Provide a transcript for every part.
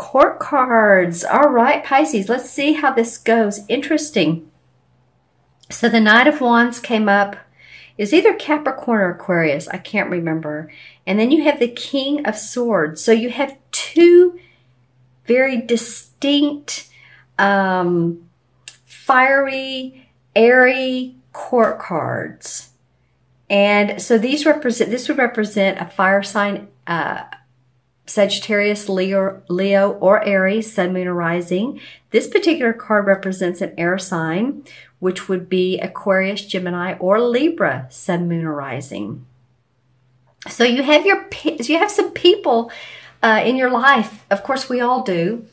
Court cards. All right, Pisces, let's see how this goes. Interesting. So the Knight of Wands came up. Is either Capricorn or Aquarius. I can't remember. And then you have the King of Swords. So you have two very distinct, fiery, airy court cards. And so this would represent a fire sign, Sagittarius, Leo, or Aries, Sun, Moon, or Rising. This particular card represents an air sign, which would be Aquarius, Gemini, or Libra, Sun, Moon, or Rising. So you have some people in your life. Of course, we all do.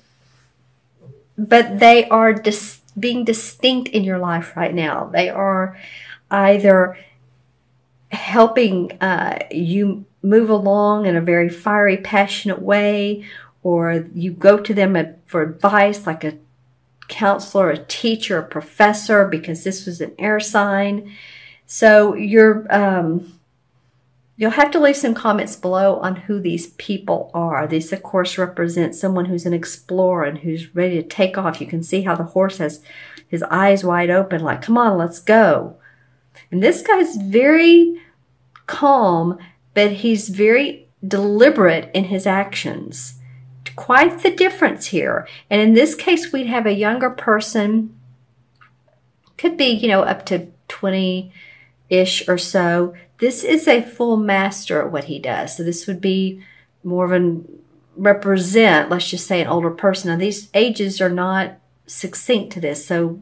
But they are being distinct in your life right now. They are either helping you move along in a very fiery, passionate way, or you go to them for advice, like a counselor, a teacher, a professor, because this was an air sign. So you'll have to leave some comments below on who these people are. These, of course, represent someone who's an explorer and who's ready to take off. You can see how the horse has his eyes wide open, like, come on, let's go. And this guy's very calm, but he's very deliberate in his actions. Quite the difference here. And in this case, we'd have a younger person, could be, up to 20-ish or so. This is a full master at what he does. So this would be more of let's just say, an older person. Now, these ages are not succinct to this. So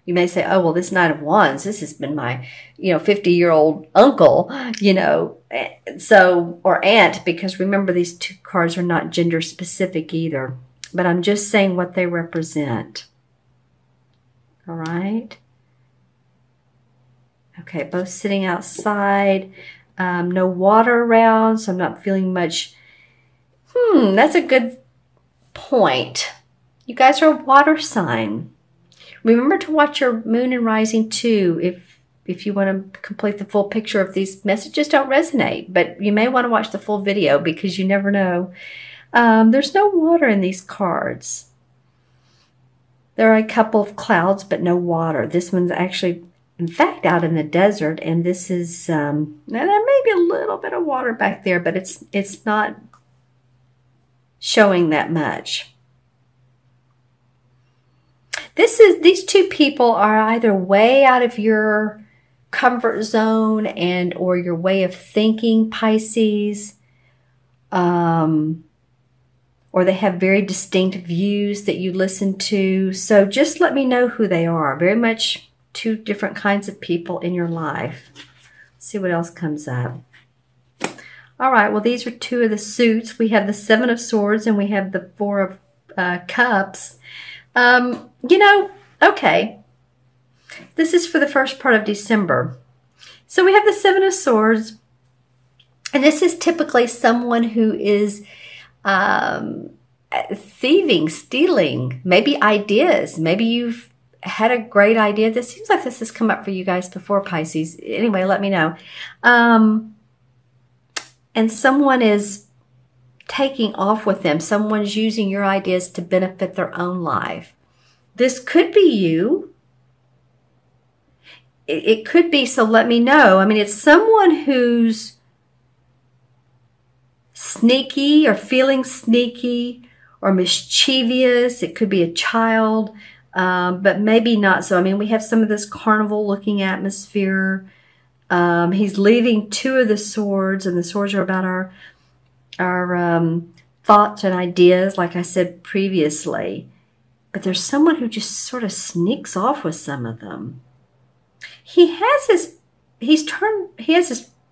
you may say, oh, well, this Knight of Wands, this has been my, 50-year-old uncle, or aunt, because remember, these two cards are not gender specific either. But I'm just saying what they represent. All right. Okay, both sitting outside. No water around, so I'm not feeling much. That's a good point. You guys are a water sign. Remember to watch your moon and rising too if you want to complete the full picture if these messages don't resonate. But you may want to watch the full video because you never know. There's no water in these cards. There are a couple of clouds, but no water. This one's actually, in fact, out in the desert. And this is, now there may be a little bit of water back there, but it's not showing that much. These two people are either way out of your comfort zone or your way of thinking, Pisces, or they have very distinct views that you listen to. So just let me know who they are. Very much two different kinds of people in your life. Let's see what else comes up. All right, well, these are two of the suits. We have the Seven of Swords and we have the Four of Cups. Okay, this is for the first part of December. So we have the Seven of Swords, and this is typically someone who is thieving, stealing, maybe ideas. Maybe you've had a great idea. This seems like this has come up for you guys before, Pisces. Anyway, let me know. And someone is taking off with them. Someone's using your ideas to benefit their own life. This could be you. It could be, so let me know. I mean, it's someone who's sneaky or feeling sneaky or mischievous. It could be a child, but maybe not so. I mean, we have some of this carnival-looking atmosphere. He's leaving two of the swords, and the swords are about our thoughts and ideas, like I said previously. But there's someone who just sort of sneaks off with some of them. He has his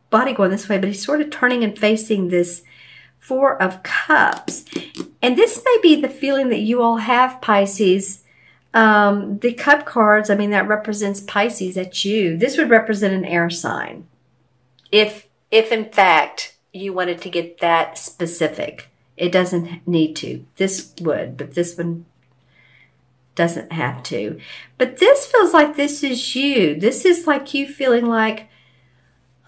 body going this way, but he's sort of turning and facing this Four of Cups. And this may be the feeling that you all have, Pisces. The Cup cards, I mean, that represents Pisces. That's you. This would represent an air sign. If in fact you wanted to get that specific. It doesn't need to. This would, but this one doesn't have to. But this feels like this is you. This is like you feeling like,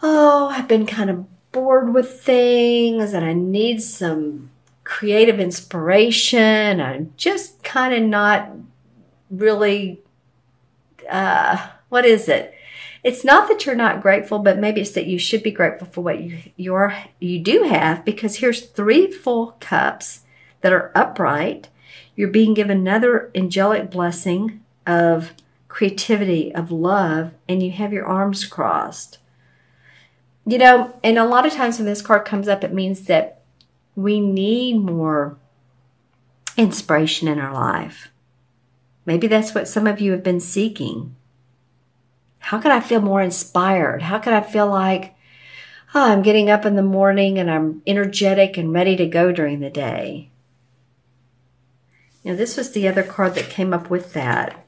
oh, I've been kind of bored with things and I need some creative inspiration. I'm just kind of not really, what is it? It's not that you're not grateful, but maybe it's that you should be grateful for what you do have, because here's 3 full cups that are upright. You're being given another angelic blessing of creativity, of love, and you have your arms crossed. You know, and a lot of times when this card comes up, it means that we need more inspiration in our life. Maybe that's what some of you have been seeking. How can I feel more inspired? How can I feel like, oh, I'm getting up in the morning and I'm energetic and ready to go during the day? You know, this was the other card that came up with that.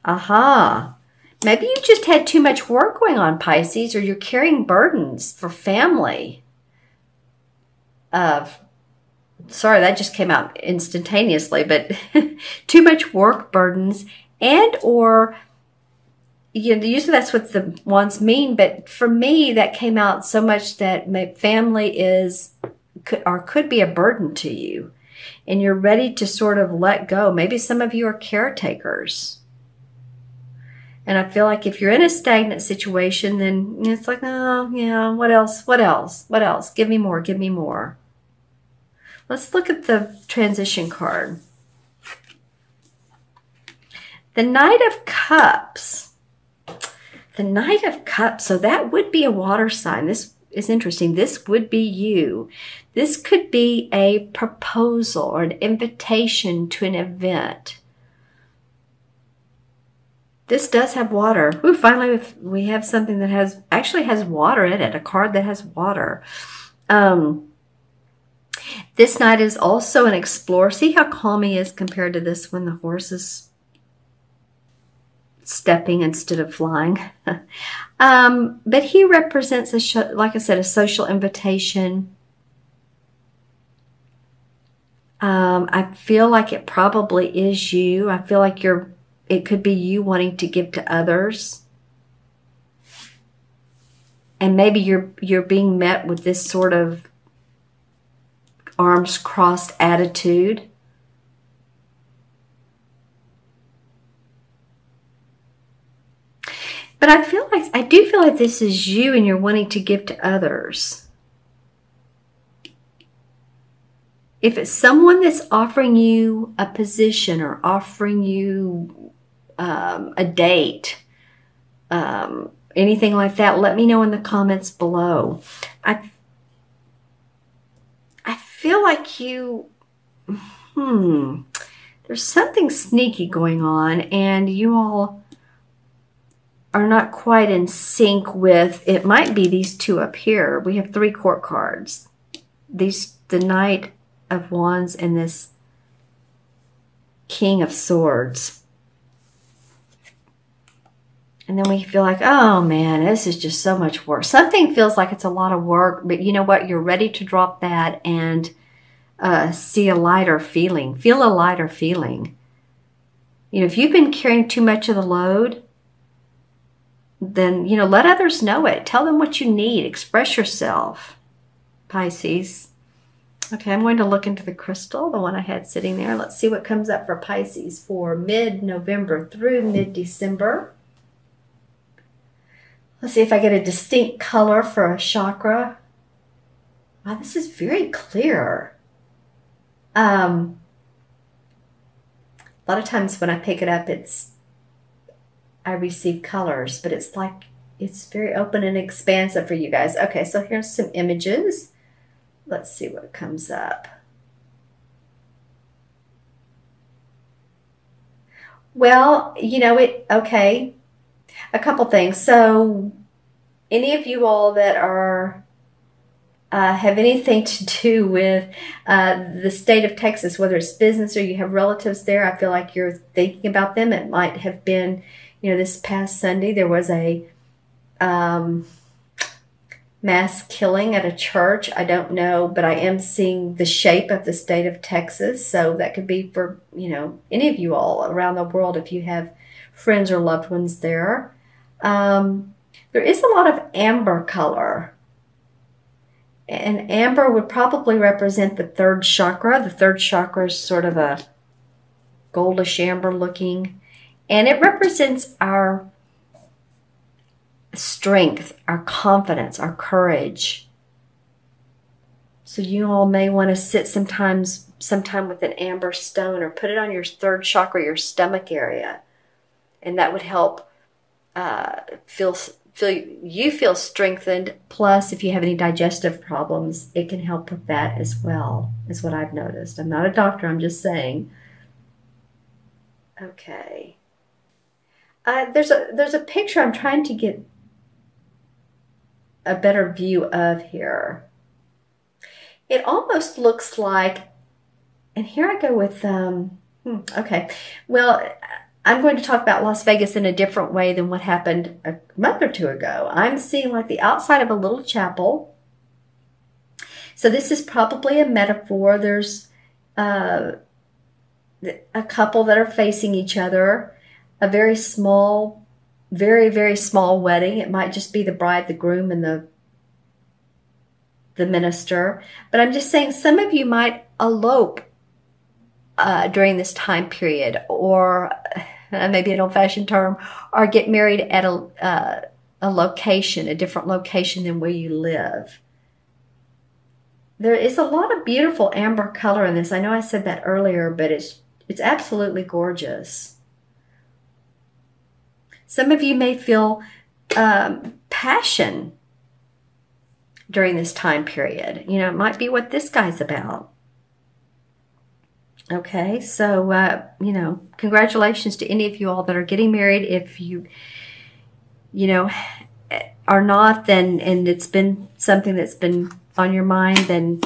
Aha. Maybe you just had too much work going on, Pisces, or you're carrying burdens for family. Sorry, that just came out instantaneously, but too much work burdens, and or, you know, usually that's what the ones mean, but for me, that came out so much that my family could be a burden to you, and you're ready to sort of let go. Maybe some of you are caretakers. And I feel like if you're in a stagnant situation, then it's like, oh, yeah, what else? What else? What else? Give me more. Give me more. Let's look at the transition card. The Knight of Cups. The Knight of Cups. So that would be a water sign. This is interesting. This would be you. This could be a proposal or an invitation to an event. This does have water. Ooh, finally, we have something that actually has water in it. A card that has water. This knight is also an explorer. See how calm he is compared to this one. The horse is stepping instead of flying. But he represents, like I said, a social invitation. I feel like it probably is you. I feel like it could be you wanting to give to others. And maybe you're being met with this sort of arms crossed attitude. But I do feel like this is you and you're wanting to give to others. If it's someone that's offering you a position or offering you a date, anything like that, let me know in the comments below. I feel like there's something sneaky going on, and you all are not quite in sync with, it might be these two up here. We have 3 court cards. The Knight of Wands and this King of Swords. And then we feel like, oh man, this is just so much work. Something feels like it's a lot of work, but you know what? You're ready to drop that and see a lighter feeling. Feel a lighter feeling. You know, if you've been carrying too much of the load, then, you know, let others know it. Tell them what you need. Express yourself, Pisces. Okay, I'm going to look into the crystal, the one I had sitting there. Let's see what comes up for Pisces for mid-November through mid-December. Let's see if I get a distinct color for a chakra. Wow, this is very clear. A lot of times when I pick it up, I receive colors, but it's like, it's very open and expansive for you guys. Okay, so here's some images. Let's see what comes up. Well, you know, okay. A couple things. So any of you all that are have anything to do with the state of Texas, whether it's business or you have relatives there, I feel like you're thinking about them. It might have been, you know, this past Sunday there was a mass killing at a church. I don't know, but I am seeing the shape of the state of Texas. So that could be for, you know, any of you all around the world if you have friends or loved ones there. There is a lot of amber color. And amber would probably represent the third chakra. The third chakra is sort of a goldish amber looking. And it represents our strength, our confidence, our courage. So you all may want to sit sometime with an amber stone or put it on your third chakra, your stomach area. And that would help you feel strengthened. Plus, if you have any digestive problems, it can help with that as well, is what I've noticed. I'm not a doctor, I'm just saying. Okay. There's a picture I'm trying to get a better view of here. It almost looks like, and here I go with, okay. Well, I'm going to talk about Las Vegas in a different way than what happened a month or two ago. I'm seeing like the outside of a little chapel. So this is probably a metaphor. There's a couple that are facing each other, a very small, very, very small wedding. It might just be the bride, the groom, and the minister. But I'm just saying some of you might elope during this time period, or maybe an old-fashioned term, or get married at a location, a different location than where you live. There is a lot of beautiful amber color in this. I know I said that earlier, but it's absolutely gorgeous. Some of you may feel passion during this time period. You know, it might be what this guy's about. Okay, so, you know, congratulations to any of you all that are getting married. If you know, are not, then, and it's been something that's been on your mind, then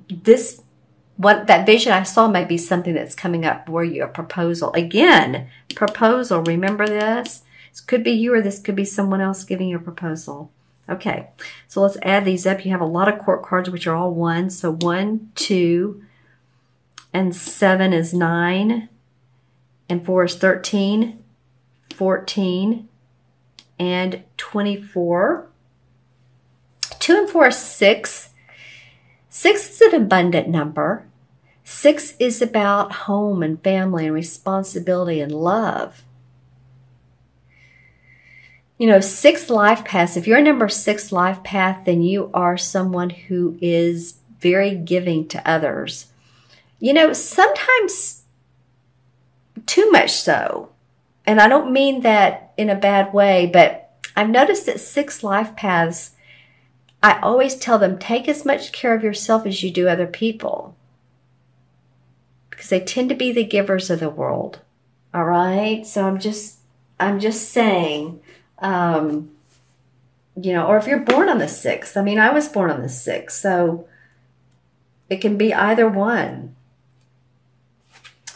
that vision I saw might be something that's coming up for you, a proposal. Again, proposal, remember this? This could be you, or this could be someone else giving you a proposal. Okay, so let's add these up. You have a lot of court cards, which are all ones. So 1, 2, and 7 is 9, and 4 is 13, 14, and 24. 2 and 4 is 6. 6 is an abundant number. 6 is about home and family and responsibility and love. You know, 6 life paths. If you're a number 6 life path, then you are someone who is very giving to others. You know, sometimes too much so. And I don't mean that in a bad way, but I've noticed that 6 life paths, I always tell them, take as much care of yourself as you do other people. Because they tend to be the givers of the world. All right? So I'm just saying, you know, or if you're born on the 6th. I mean, I was born on the 6th, so it can be either one.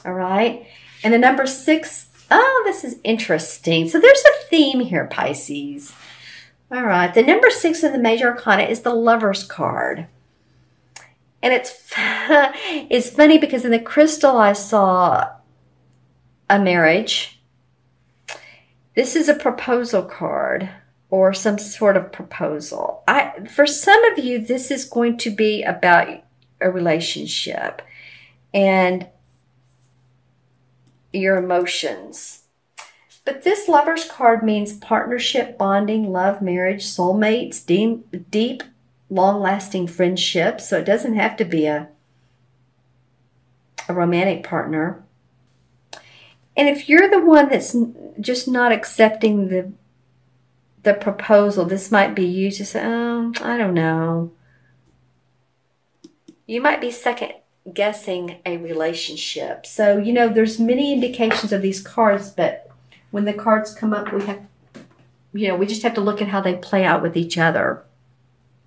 All right? And the number 6, oh, this is interesting. So there's a theme here, Pisces. All right. The number 6 in the major arcana is the Lover's card. And it's funny because in the crystal I saw a marriage. This is a proposal card or some sort of proposal. For some of you, this is going to be about a relationship and your emotions. But this Lover's card means partnership, bonding, love, marriage, soulmates, deep, long-lasting friendships. So it doesn't have to be a romantic partner. And if you're the one that's just not accepting the proposal, this might be you to say, oh, I don't know. You might be second guessing a relationship. So, you know, there's many indications of these cards, but when the cards come up, we have, you know, we just have to look at how they play out with each other.